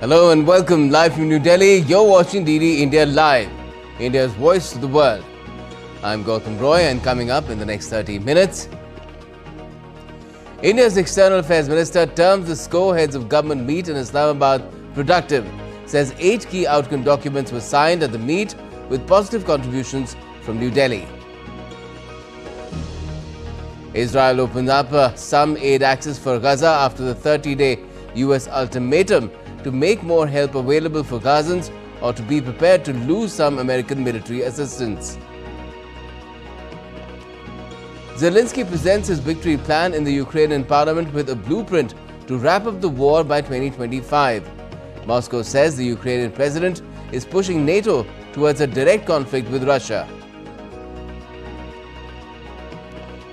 Hello and welcome live from New Delhi. You're watching DD India Live, India's voice to the world. I'm Gautam Roy, and coming up in the next 30 minutes, India's External Affairs Minister terms the SCO heads of government meet in Islamabad productive, says 8 key outcome documents were signed at the meet with positive contributions from New Delhi. Israel opens up some aid access for Gaza after the 30-day US ultimatum to make more help available for Gazans or to be prepared to lose some American military assistance. Zelensky presents his victory plan in the Ukrainian parliament with a blueprint to wrap up the war by 2025. Moscow says the Ukrainian president is pushing NATO towards a direct conflict with Russia.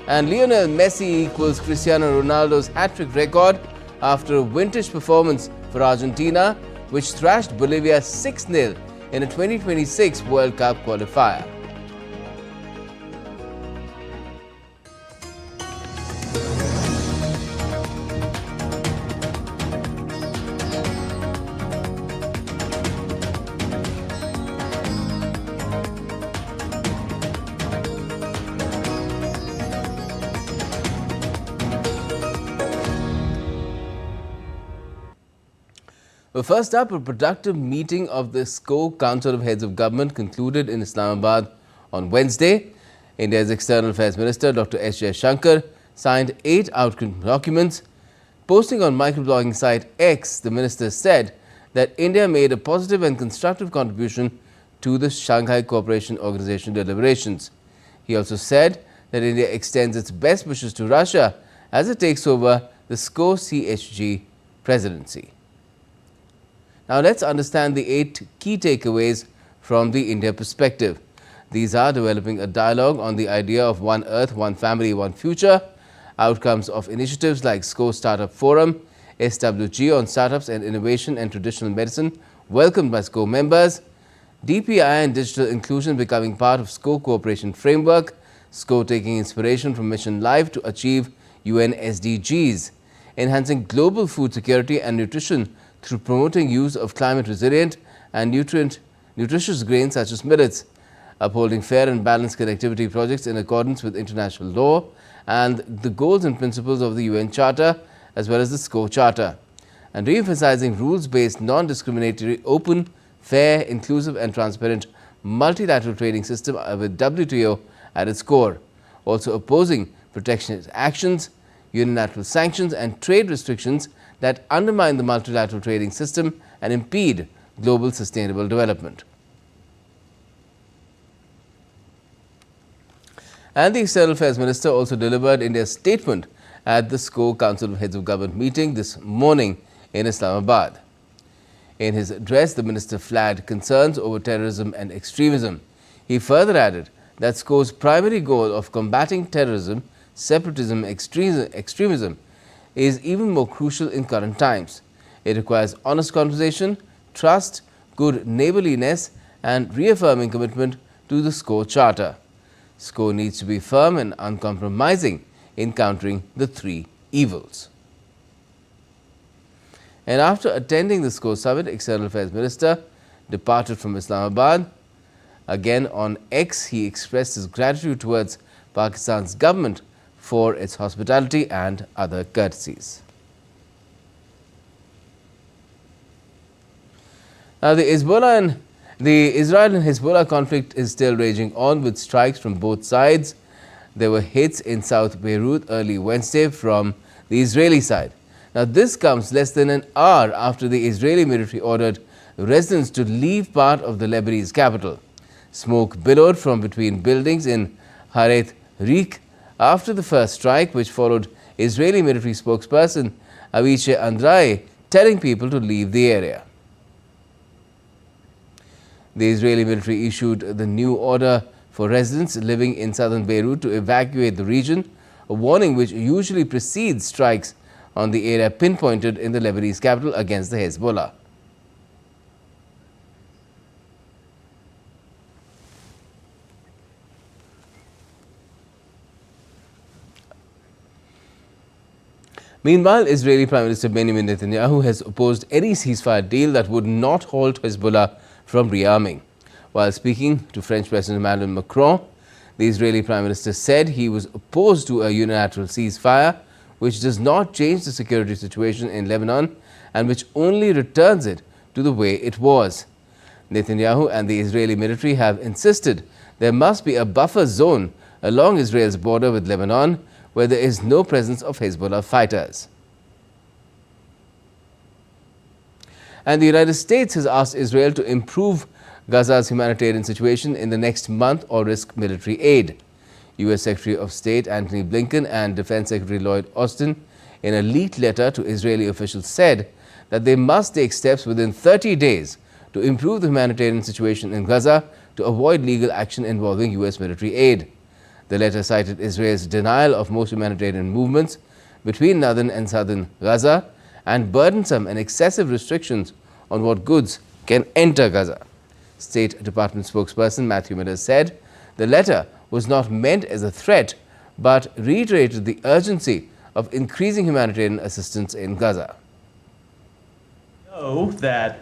And Lionel Messi equals Cristiano Ronaldo's hat-trick record after a vintage performance for Argentina, which thrashed Bolivia 6-0 in a 2026 World Cup qualifier. Well, first up, a productive meeting of the SCO Council of Heads of Government concluded in Islamabad on Wednesday. India's External Affairs Minister Dr. Jaishankar signed 8 outcome documents. Posting on microblogging site X, the minister said that India made a positive and constructive contribution to the Shanghai Cooperation Organization deliberations. He also said that India extends its best wishes to Russia as it takes over the SCO CHG presidency. Now let's understand the 8 key takeaways from the India perspective. These are developing a dialogue on the idea of one Earth, one family, one future, outcomes of initiatives like SCO Startup Forum, SWG on startups and innovation and traditional medicine, welcomed by SCO members, DPI and digital inclusion becoming part of SCO cooperation framework, SCO taking inspiration from Mission Life to achieve UN SDGs, enhancing global food security and nutrition through promoting use of climate-resilient and nutritious grains such as millets, upholding fair and balanced connectivity projects in accordance with international law and the goals and principles of the UN Charter as well as the SCO Charter, and re-emphasizing rules-based, non-discriminatory, open, fair, inclusive and transparent multilateral trading system with WTO at its core, also opposing protectionist actions, unilateral sanctions and trade restrictions that undermine the multilateral trading system and impede global sustainable development. And the External Affairs Minister also delivered India's statement at the SCO Council of Heads of Government meeting this morning in Islamabad. In his address, the minister flagged concerns over terrorism and extremism. He further added that SCO's primary goal of combating terrorism, separatism, extremism is even more crucial in current times. It requires honest conversation, trust, good neighborliness and reaffirming commitment to the SCO Charter. SCO needs to be firm and uncompromising in countering the 3 evils. And after attending the SCO summit, External Affairs Minister departed from Islamabad. Again on X, he expressed his gratitude towards Pakistan's government for its hospitality and other courtesies. Now, the Israel and Hezbollah conflict is still raging on with strikes from both sides. There were hits in South Beirut early Wednesday from the Israeli side. Now, this comes less than an hour after the Israeli military ordered residents to leave part of the Lebanese capital. Smoke billowed from between buildings in Hareth Reik after the first strike, which followed Israeli military spokesperson Avichai Andrei telling people to leave the area. The Israeli military issued the new order for residents living in southern Beirut to evacuate the region, a warning which usually precedes strikes on the area pinpointed in the Lebanese capital against the Hezbollah. Meanwhile, Israeli Prime Minister Benjamin Netanyahu has opposed any ceasefire deal that would not halt Hezbollah from rearming. While speaking to French President Emmanuel Macron, the Israeli Prime Minister said he was opposed to a unilateral ceasefire which does not change the security situation in Lebanon and which only returns it to the way it was. Netanyahu and the Israeli military have insisted there must be a buffer zone along Israel's border with Lebanon where there is no presence of Hezbollah fighters. And the United States has asked Israel to improve Gaza's humanitarian situation in the next month or risk military aid. U.S. Secretary of State Antony Blinken and Defense Secretary Lloyd Austin, in a leaked letter to Israeli officials, said that they must take steps within 30 days to improve the humanitarian situation in Gaza to avoid legal action involving U.S. military aid. The letter cited Israel's denial of most humanitarian movements between northern and southern Gaza and burdensome and excessive restrictions on what goods can enter Gaza. State Department spokesperson Matthew Miller said the letter was not meant as a threat but reiterated the urgency of increasing humanitarian assistance in Gaza. We know that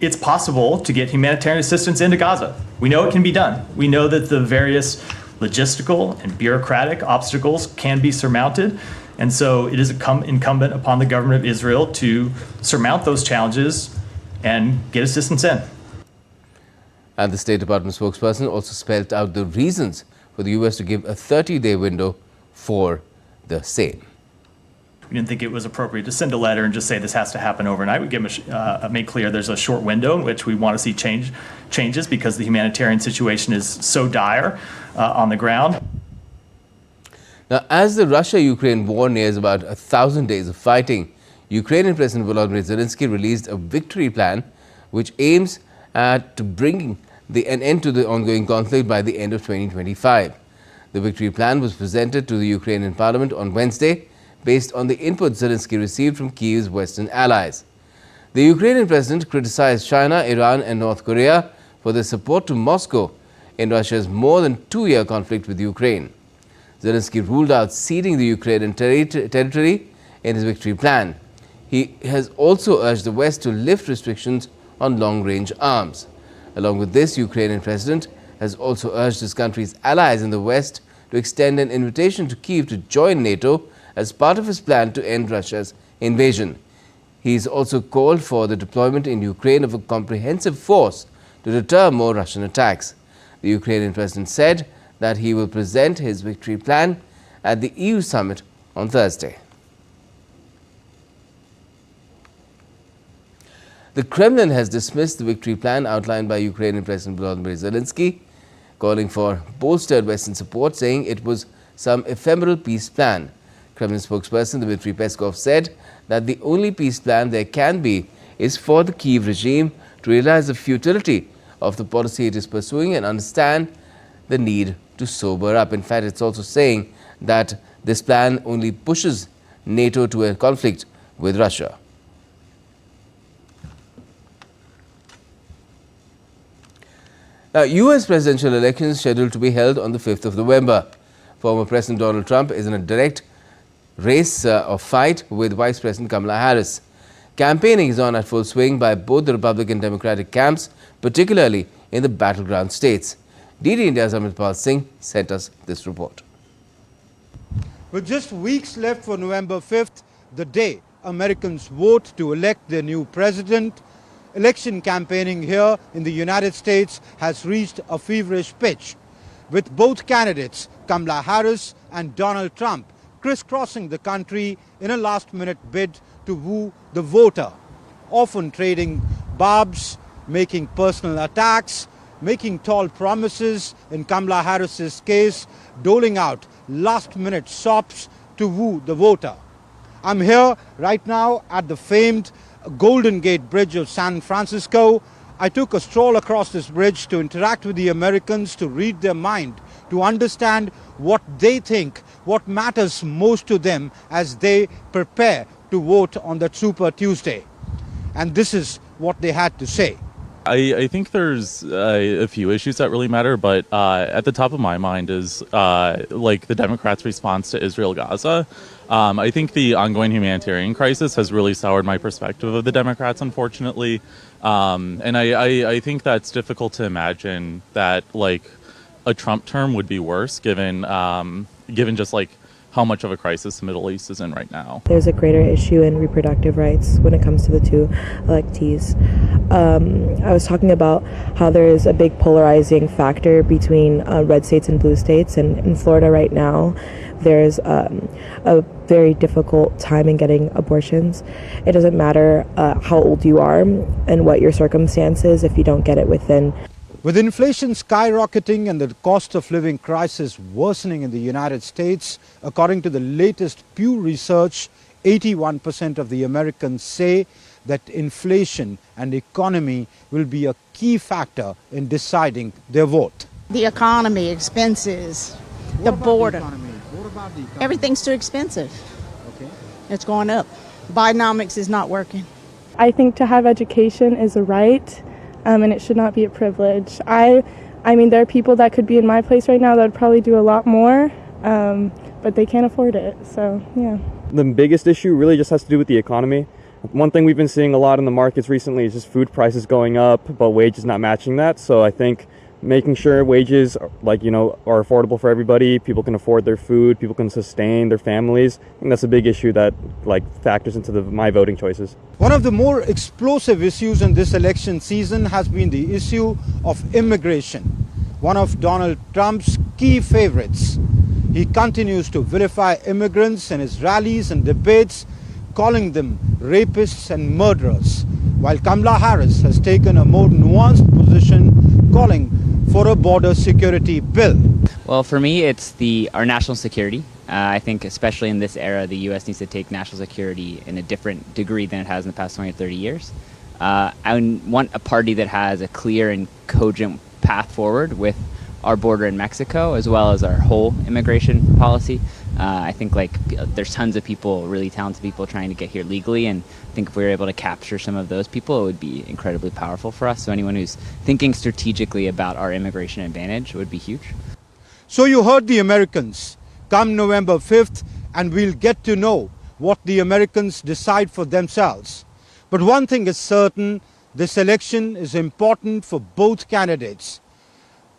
it's possible to get humanitarian assistance into Gaza. We know it can be done. We know that the various logistical and bureaucratic obstacles can be surmounted. And so it is incumbent upon the government of Israel to surmount those challenges and get assistance in. And the State Department spokesperson also spelled out the reasons for the U.S. to give a 30-day window for the same. We didn't think it was appropriate to send a letter and just say this has to happen overnight. We made clear there's a short window in which we want to see changes because the humanitarian situation is so dire on the ground. Now, as the Russia-Ukraine war nears about 1,000 days of fighting, Ukrainian President Volodymyr Zelensky released a victory plan which aims at bringing an end to the ongoing conflict by the end of 2025. The victory plan was presented to the Ukrainian parliament on Wednesday based on the input Zelensky received from Kyiv's Western allies. The Ukrainian president criticized China, Iran and North Korea for their support to Moscow in Russia's more than 2-year conflict with Ukraine. Zelensky ruled out ceding the Ukrainian territory in his victory plan. He has also urged the West to lift restrictions on long-range arms. Along with this, Ukrainian president has also urged his country's allies in the West to extend an invitation to Kyiv to join NATO as part of his plan to end Russia's invasion. He has also called for the deployment in Ukraine of a comprehensive force to deter more Russian attacks. The Ukrainian president said that he will present his victory plan at the EU summit on Thursday. The Kremlin has dismissed the victory plan outlined by Ukrainian President Volodymyr Zelensky, calling for bolstered Western support, saying it was some ephemeral peace plan. Kremlin spokesperson Dmitry Peskov said that the only peace plan there can be is for the Kyiv regime to realize the futility of the policy it is pursuing and understand the need to sober up. In fact, it's also saying that this plan only pushes NATO to a conflict with Russia. Now, U.S. presidential elections scheduled to be held on the 5th of November. Former President Donald Trump is in a direct race or fight with Vice President Kamala Harris. Campaigning is on at full swing by both the Republican and Democratic camps, particularly in the battleground states. DD India's Amitpal Singh sent us this report. With just weeks left for November 5th, the day Americans vote to elect their new president, election campaigning here in the United States has reached a feverish pitch, with both candidates, Kamala Harris and Donald Trump, crisscrossing the country in a last-minute bid to woo the voter, often trading barbs, making personal attacks, making tall promises, in Kamala Harris's case, doling out last-minute sops to woo the voter. I'm here right now at the famed Golden Gate Bridge of San Francisco. I took a stroll across this bridge to interact with the Americans, to read their mind, to understand what they think, what matters most to them as they prepare to vote on that Super Tuesday. And this is what they had to say. I think there's a few issues that really matter, but at the top of my mind is like the Democrats' response to Israel-Gaza. I think the ongoing humanitarian crisis has really soured my perspective of the Democrats, unfortunately. And I think that's difficult to imagine that like a Trump term would be worse given just like how much of a crisis the Middle East is in right now. There's a greater issue in reproductive rights when it comes to the two electees. I was talking about how there is a big polarizing factor between red states and blue states, and in Florida right now there's a very difficult time in getting abortions. It doesn't matter how old you are and what your circumstances if you don't get it within. With inflation skyrocketing and the cost of living crisis worsening in the United States, according to the latest Pew research, 81% of the Americans say that inflation and economy will be a key factor in deciding their vote. The economy, expenses, the border. What about the economy? Everything's too expensive. Okay. It's going up. Bidenomics is not working. I think to have education is a right. And it should not be a privilege. I mean, there are people that could be in my place right now that would probably do a lot more, but they can't afford it, so yeah. The biggest issue really just has to do with the economy. One thing we've been seeing a lot in the markets recently is just food prices going up, but wages not matching that. So I think making sure wages are affordable for everybody, people can afford their food, people can sustain their families. I think that's a big issue that factors into my voting choices. One of the more explosive issues in this election season has been the issue of immigration, one of Donald Trump's key favorites. He continues to vilify immigrants in his rallies and debates, calling them rapists and murderers, while Kamala Harris has taken a more nuanced position, calling for a border security bill. Well, for me, it's our national security. I think especially in this era, the U.S. needs to take national security in a different degree than it has in the past 20 or 30 years. I want a party that has a clear and cogent path forward with our border in Mexico, as well as our whole immigration policy. I think there's tons of people, really talented people trying to get here legally, and I think if we were able to capture some of those people, it would be incredibly powerful for us. So anyone who's thinking strategically about our immigration advantage would be huge. So you heard the Americans. Come November 5th, and we'll get to know what the Americans decide for themselves. But one thing is certain, this election is important for both candidates.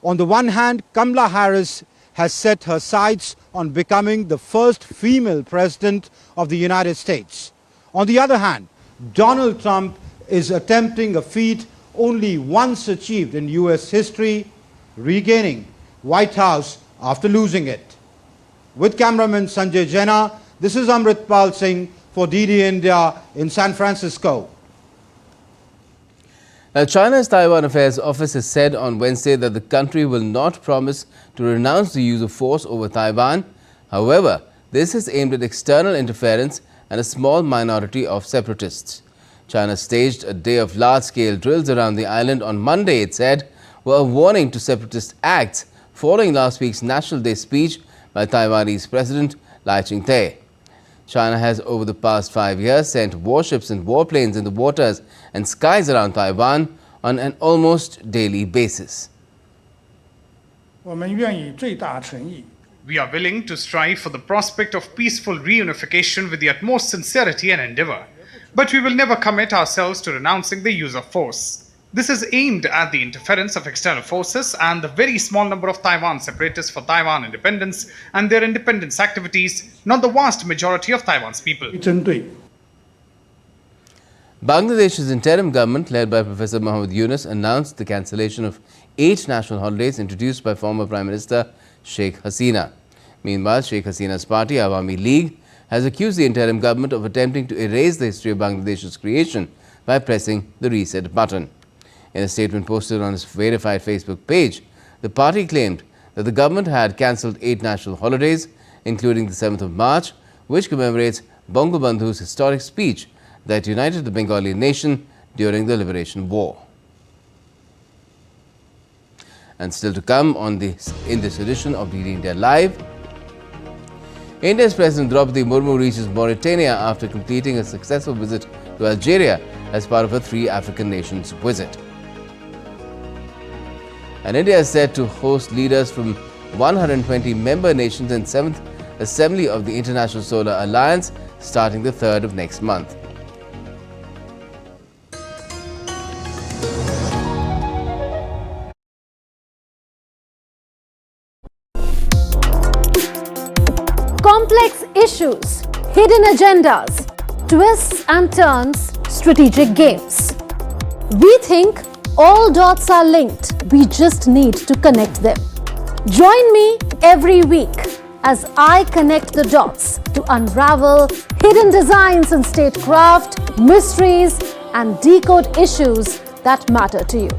On the one hand, Kamala Harris has set her sights on becoming the first female president of the United States. On the other hand, Donald Trump is attempting a feat only once achieved in US history, regaining White House after losing it. With cameraman Sanjay Jaina, this is Amritpal Singh for DD India in San Francisco. Now, China's Taiwan Affairs Office has said on Wednesday that the country will not promise to renounce the use of force over Taiwan. However, this is aimed at external interference and a small minority of separatists. China staged a day of large-scale drills around the island on Monday, it said, were a warning to separatist acts following last week's National Day speech by Taiwanese President Lai Ching-te. China has over the past 5 years sent warships and warplanes in the waters and skies around Taiwan on an almost daily basis. We are willing to strive for the prospect of peaceful reunification with the utmost sincerity and endeavor, but we will never commit ourselves to renouncing the use of force. This is aimed at the interference of external forces and the very small number of Taiwan separatists for Taiwan independence and their independence activities, not the vast majority of Taiwan's people. Bangladesh's interim government, led by Professor Muhammad Yunus, announced the cancellation of 8 national holidays introduced by former Prime Minister Sheikh Hasina. Meanwhile, Sheikh Hasina's party, Awami League, has accused the interim government of attempting to erase the history of Bangladesh's creation by pressing the reset button. In a statement posted on its verified Facebook page, the party claimed that the government had cancelled 8 national holidays, including the 7th of March, which commemorates Bangabandhu's historic speech that united the Bengali nation during the Liberation War. And still to come in this edition of DD India Live, India's President Draupadi Murmu reaches Mauritania after completing a successful visit to Algeria as part of a 3 African nations visit. And India is set to host leaders from 120 member nations in 7th Assembly of the International Solar Alliance starting the 3rd of next month. Complex issues, hidden agendas, twists and turns, strategic games. We think all dots are linked. We just need to connect them. Join me every week as I connect the dots to unravel hidden designs in statecraft, mysteries, and decode issues that matter to you.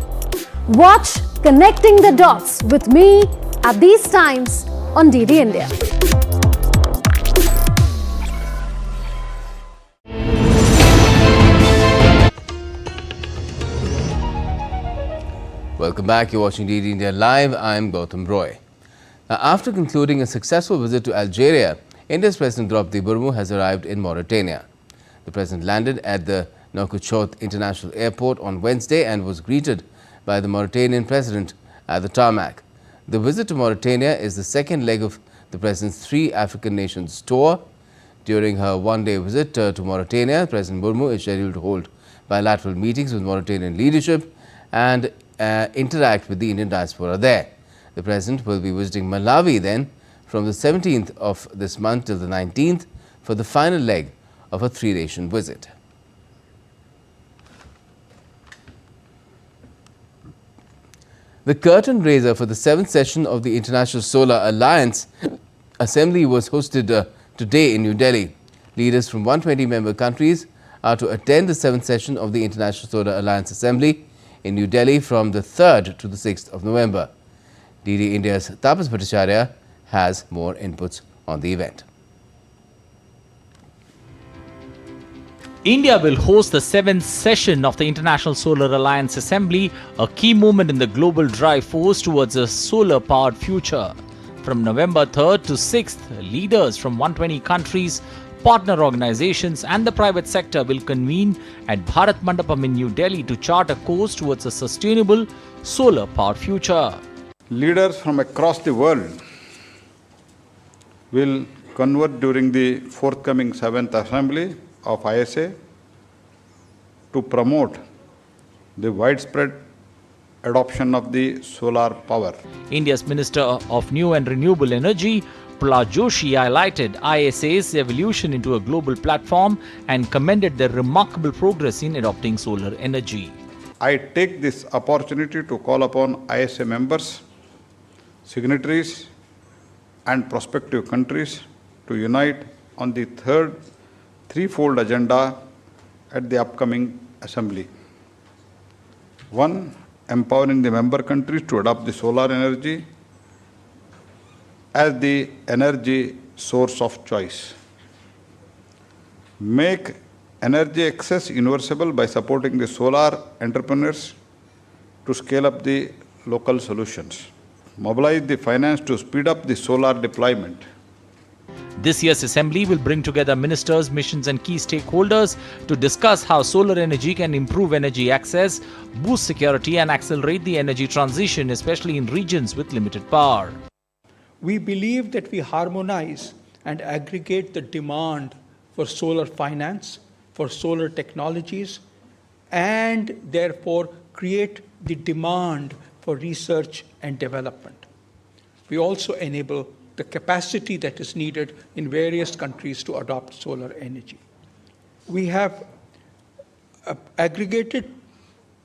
Watch Connecting the Dots with me at these times on DD India. Welcome back. You're watching DD India Live. I'm Gautam Roy. Now, after concluding a successful visit to Algeria, India's President Draupadi Murmu has arrived in Mauritania. The President landed at the Nouakchott International Airport on Wednesday and was greeted by the Mauritanian President at the tarmac. The visit to Mauritania is the second leg of the President's 3 African nations tour. During her one-day visit to Mauritania, President Murmu is scheduled to hold bilateral meetings with Mauritanian leadership and interact with the Indian diaspora there. The President will be visiting Malawi then from the 17th of this month till the 19th for the final leg of a 3-nation visit. The curtain raiser for the 7th session of the International Solar Alliance Assembly was hosted today in New Delhi. Leaders from 120 member countries are to attend the 7th session of the International Solar Alliance Assembly in New Delhi from the 3rd to the 6th of November. DD India's Tapas Bhattacharya has more inputs on the event. India will host the 7th session of the International Solar Alliance Assembly, a key moment in the global drive force towards a solar-powered future. From November 3rd to 6th, leaders from 120 countries, partner organizations and the private sector will convene at Bharat Mandapam in New Delhi to chart a course towards a sustainable solar-powered future. Leaders from across the world will convert during the forthcoming 7th Assembly of ISA to promote the widespread adoption of the solar power. India's Minister of New and Renewable Energy, Prahlad Joshi, highlighted ISA's evolution into a global platform and commended their remarkable progress in adopting solar energy. I take this opportunity to call upon ISA members, signatories and prospective countries to unite on the third threefold agenda at the upcoming Assembly. 1. Empowering the member countries to adopt the solar energy as the energy source of choice. Make energy access universal by supporting the solar entrepreneurs to scale up the local solutions. Mobilize the finance to speed up the solar deployment. This year's assembly will bring together ministers, missions and key stakeholders to discuss how solar energy can improve energy access, boost security and accelerate the energy transition, especially in regions with limited power. We believe that we harmonize and aggregate the demand for solar finance, for solar technologies, and therefore create the demand for research and development. We also enable the capacity that is needed in various countries to adopt solar energy. We have aggregated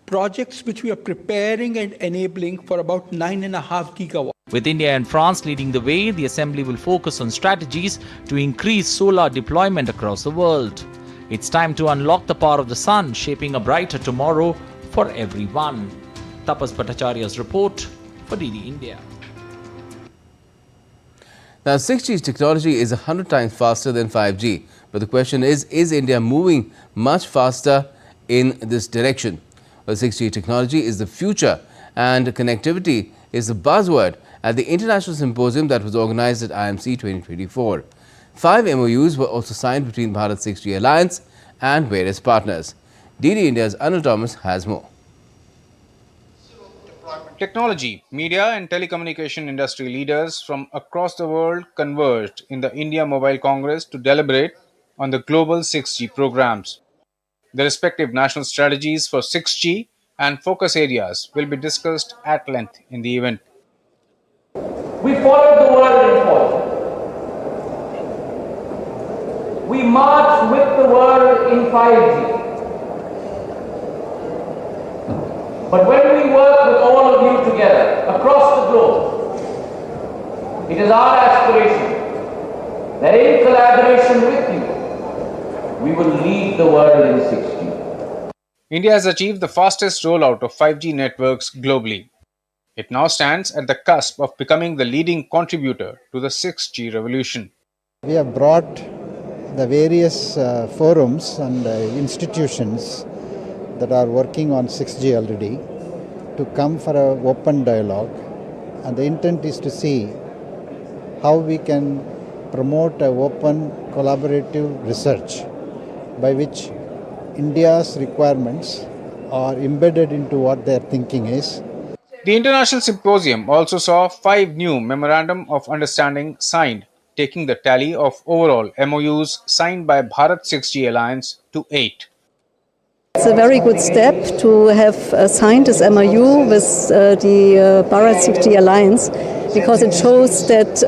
projects which we are preparing and enabling for about 9.5 gigawatts. With India and France leading the way, the Assembly will focus on strategies to increase solar deployment across the world. It's time to unlock the power of the sun, shaping a brighter tomorrow for everyone. Tapas Bhattacharya's report for DD India. Now, 6G technology is 100 times faster than 5G. But the question is India moving much faster in this direction? Well, 6G technology is the future and connectivity is the buzzword at the International Symposium that was organized at IMC 2024. 5 MOUs were also signed between Bharat 6G Alliance and various partners. DD India's Anil Thomas has more. Deployment Technology, media and telecommunication industry leaders from across the world converged in the India Mobile Congress to deliberate on the global 6G programs. The respective national strategies for 6G and focus areas will be discussed at length in the event. We followed the world in fortune. We march with the world in 5G. But when we work with all of you together across the globe, it is our aspiration that in collaboration with you, we will lead the world in 6G. India has achieved the fastest rollout of 5G networks globally. It now stands at the cusp of becoming the leading contributor to the 6G revolution. We have brought the various forums and institutions that are working on 6G already to come for an open dialogue, and the intent is to see how we can promote an open collaborative research by which India's requirements are embedded into what their thinking is. The International Symposium also saw 5 new Memorandum of Understanding signed, taking the tally of overall MOUs signed by Bharat 6G Alliance to 8. It's a very good step to have signed this MOU with the Bharat 6G Alliance, because it shows that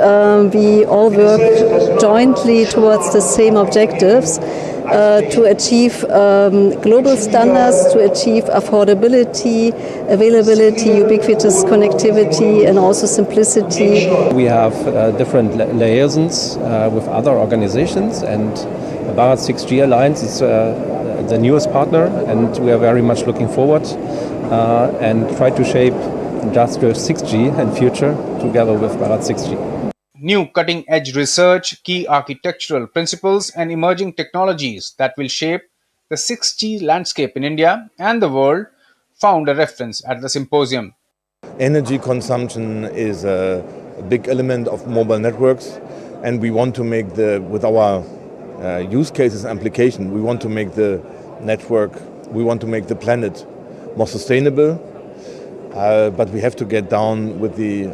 we all work jointly towards the same objectives to achieve global standards, to achieve affordability, availability, ubiquitous connectivity, and also simplicity. We have different liaisons with other organizations, and the Bharat 6G Alliance is the newest partner, and we are very much looking forward and try to shape industrial 6G and future together with Bharat 6G. New cutting-edge research, key architectural principles and emerging technologies that will shape the 6G landscape in India and the world found a reference at the symposium. Energy consumption is a big element of mobile networks, and we want to make with our use cases and application, we want to make the network, we want to make the planet more sustainable, but we have to get down with the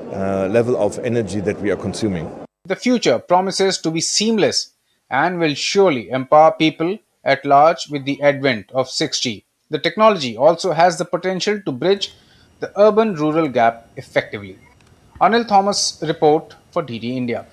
level of energy that we are consuming. The future promises to be seamless and will surely empower people at large with the advent of 6G. The technology also has the potential to bridge the urban-rural gap effectively. Anil Thomas report for DD India.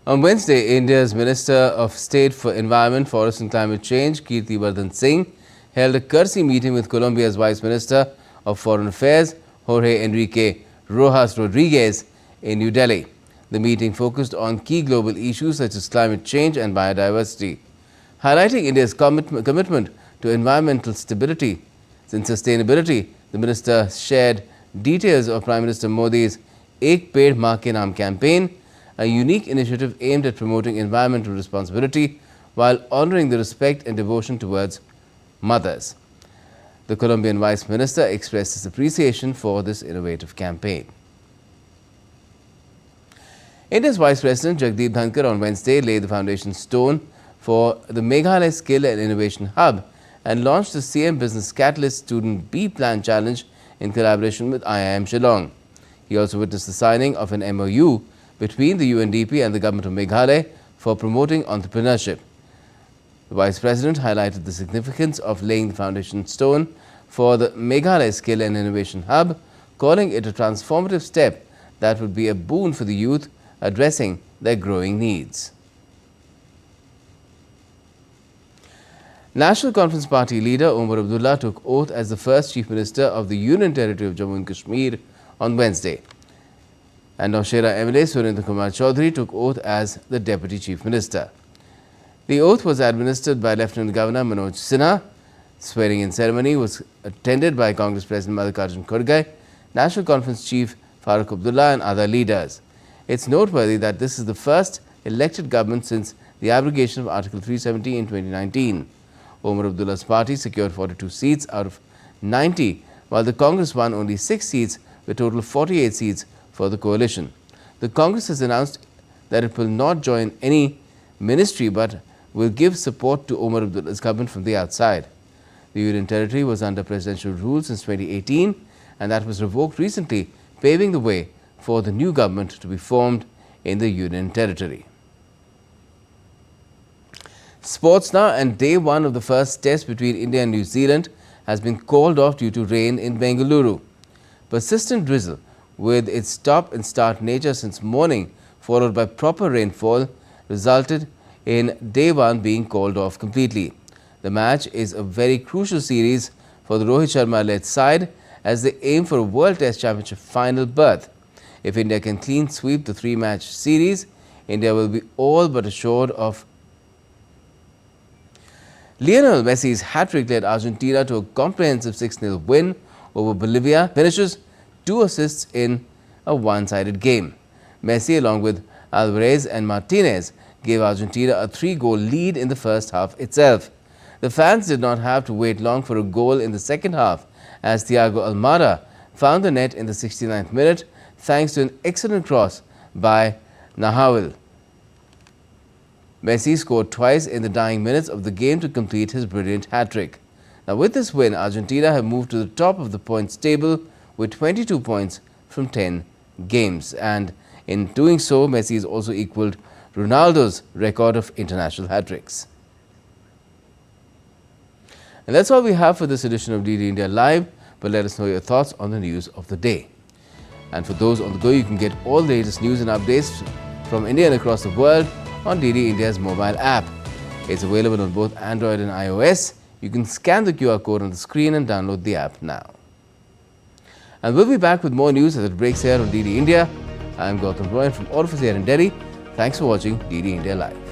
On Wednesday, India's Minister of State for Environment, Forest and Climate Change, Kirti Vardhan Singh, held a courtesy meeting with Colombia's Vice Minister of Foreign Affairs, Jorge Enrique Rojas Rodriguez, in New Delhi. The meeting focused on key global issues such as climate change and biodiversity, highlighting India's commitment to environmental stability and sustainability. The minister shared details of Prime Minister Modi's Ek Ped Maa Ke Naam campaign, a unique initiative aimed at promoting environmental responsibility while honoring the respect and devotion towards mothers. The Colombian Vice Minister expressed his appreciation for this innovative campaign. India's Vice President Jagdeep Dhankar on Wednesday laid the foundation stone for the Meghalaya Skill and Innovation Hub and launched the CM Business Catalyst Student B Plan Challenge in collaboration with IIM Shillong. He also witnessed the signing of an MOU between the UNDP and the Government of Meghalaya for promoting entrepreneurship. The Vice President highlighted the significance of laying the foundation stone for the Meghalaya Skill and Innovation Hub, calling it a transformative step that would be a boon for the youth addressing their growing needs. National Conference Party leader Omar Abdullah took oath as the first Chief Minister of the Union Territory of Jammu and Kashmir on Wednesday. And Nowshera MLA Surendra Kumar Chaudhary took oath as the Deputy Chief Minister. The oath was administered by Lieutenant Governor Manoj Sinha. Swearing-in ceremony was attended by Congress President Mallikarjun Kharge, National Conference Chief Farooq Abdullah and other leaders. It's noteworthy that this is the first elected government since the abrogation of Article 370 in 2019. Omar Abdullah's party secured 42 seats out of 90, while the Congress won only 6 seats with a total of 48 seats for the coalition. The Congress has announced that it will not join any ministry but will give support to Omar Abdullah's government from the outside. The Union Territory was under presidential rule since 2018 and that was revoked recently, paving the way for the new government to be formed in the Union territory. Sports now, and day one of the first test between India and New Zealand has been called off due to rain in Bengaluru. Persistent drizzle with its stop and start nature since morning, followed by proper rainfall, resulted in day one being called off completely. The match is a very crucial series for the Rohit Sharma-led side as they aim for a World Test Championship final berth. If India can clean sweep the three-match series, India will be all but assured of. Lionel Messi's hat-trick led Argentina to a comprehensive 6-0 win over Bolivia, finishes 2 assists in a one-sided game. Messi, along with Alvarez and Martinez, gave Argentina a 3-goal lead in the first half itself. The fans did not have to wait long for a goal in the second half as Thiago Almada found the net in the 69th minute thanks to an excellent cross by Nahuel. Messi scored twice in the dying minutes of the game to complete his brilliant hat-trick. Now with this win, Argentina have moved to the top of the points table with 22 points from 10 games, and in doing so, Messi has also equalled Ronaldo's record of international hat-tricks. And that's all we have for this edition of DD India Live, but let us know your thoughts on the news of the day. And for those on the go, you can get all the latest news and updates from India and across the world on DD India's mobile app. It's available on both Android and iOS. You can scan the QR code on the screen and download the app now. And we'll be back with more news as it breaks here on DD India. I'm Gautam Roy, and from all of us here in Delhi, thanks for watching DD India Live.